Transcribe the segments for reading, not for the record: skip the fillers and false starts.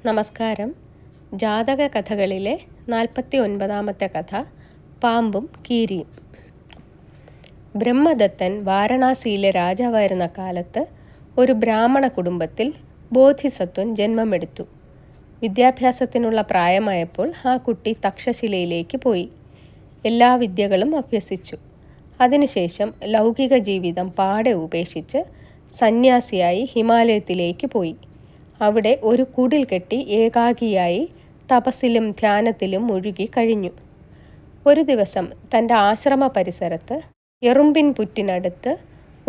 നമസ്കാരം. ജാതക കഥകളിലെ 49ാമത്തെ കഥ പാമ്പും കീരിയും. ബ്രഹ്മദത്തൻ വാരണാസിയിലെ രാജാവായിരുന്ന കാലത്ത് ഒരു ബ്രാഹ്മണ കുടുംബത്തിൽ ബോധിസത്വൻ ജന്മമെടുത്തു. വിദ്യാഭ്യാസത്തിനുള്ള പ്രായമായപ്പോൾ ആ കുട്ടി തക്ഷശിലയിലേക്ക് പോയി. എല്ലാ വിദ്യകളും അഭ്യസിച്ചു. അതിനുശേഷം ലൗകിക ജീവിതം പാടെ ഉപേക്ഷിച്ച് സന്യാസിയായി ഹിമാലയത്തിലേക്ക് പോയി. അവിടെ ഒരു കുടിൽ കെട്ടി ഏകാഗിയായി തപസ്സിലും ധ്യാനത്തിലും മുഴുകി കഴിഞ്ഞു. ഒരു ദിവസം തൻ്റെ ആശ്രമ പരിസരത്ത് എറുമ്പിൻ പുറ്റിനടുത്ത്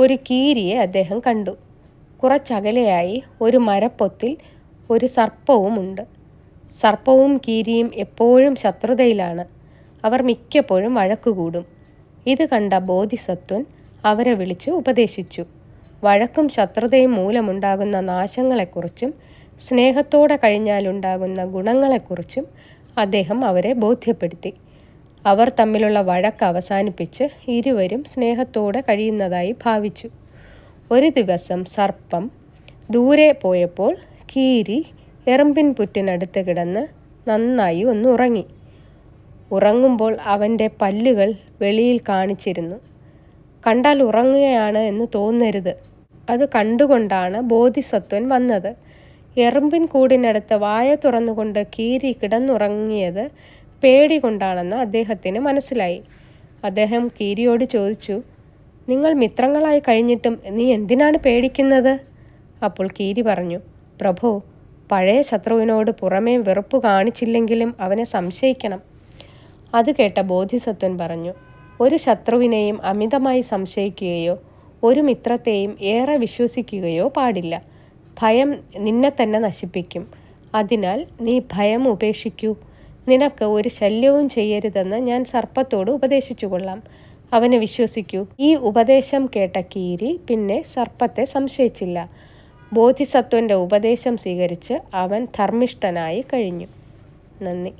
ഒരു കീരിയെ അദ്ദേഹം കണ്ടു. കുറച്ചകലെയായി ഒരു മരപ്പൊത്തിൽ ഒരു സർപ്പവുമുണ്ട്. സർപ്പവും കീരിയും എപ്പോഴും ശത്രുതയിലാണ്. അവർ മിക്കപ്പോഴും വഴക്കുകൂടും. ഇത് കണ്ട ബോധിസത്വൻ അവരെ വിളിച്ച് ഉപദേശിച്ചു. വഴക്കും ശത്രുതയും മൂലമുണ്ടാകുന്ന നാശങ്ങളെക്കുറിച്ചും സ്നേഹത്തോടെ കഴിഞ്ഞാലുണ്ടാകുന്ന ഗുണങ്ങളെക്കുറിച്ചും അദ്ദേഹം അവരെ ബോധ്യപ്പെടുത്തി. അവർ തമ്മിലുള്ള വഴക്ക് അവസാനിപ്പിച്ച് ഇരുവരും സ്നേഹത്തോടെ കഴിയുന്നതായി ഭാവിച്ചു. ഒരു ദിവസം സർപ്പം ദൂരെ പോയപ്പോൾ കീരി എറുമ്പിൻ പുറ്റിനടുത്ത് കിടന്ന് നന്നായി ഒന്ന് ഉറങ്ങി. ഉറങ്ങുമ്പോൾ അവൻ്റെ പല്ലുകൾ വെളിയിൽ കാണിച്ചിരുന്നു. കണ്ടാൽ ഉറങ്ങുകയാണ് എന്ന് തോന്നരുത്. അത് കണ്ടുകൊണ്ടാണ് ബോധിസത്വൻ വന്നത്. എറുമ്പിൻ കൂടിനടുത്ത് വായ തുറന്നുകൊണ്ട് കീരി കിടന്നുറങ്ങിയത് പേടി കൊണ്ടാണെന്ന് അദ്ദേഹത്തിന് മനസ്സിലായി. അദ്ദേഹം കീരിയോട് ചോദിച്ചു, നിങ്ങൾ മിത്രങ്ങളായി കഴിഞ്ഞിട്ടും നീ എന്തിനാണ് പേടിക്കുന്നത്? അപ്പോൾ കീരി പറഞ്ഞു, പ്രഭോ, പഴയ ശത്രുവിനോട് പുറമേ വെറുപ്പ് കാണിച്ചില്ലെങ്കിലും അവനെ സംശയിക്കണം. അത് കേട്ട ബോധിസത്വൻ പറഞ്ഞു, ഒരു ശത്രുവിനെയും അമിതമായി സംശയിക്കുകയോ ഒരു മിത്രത്തെയും ഏറെ വിശ്വസിക്കുകയോ പാടില്ല. ഭയം നിന്നെ തന്നെ നശിപ്പിക്കും. അതിനാൽ നീ ഭയം ഉപേക്ഷിക്കൂ. നിനക്ക് ഒരു ശല്യവും ചെയ്യരുതെന്ന് ഞാൻ സർപ്പത്തോട് ഉപദേശിച്ചു കൊള്ളാം. അവനെ വിശ്വസിക്കൂ. ഈ ഉപദേശം കേട്ട കീരി പിന്നെ സർപ്പത്തെ സംശയിച്ചില്ല. ബോധിസത്വൻ്റെ ഉപദേശം സ്വീകരിച്ച് അവൻ ധർമ്മിഷ്ഠനായി കഴിഞ്ഞു. നന്ദി.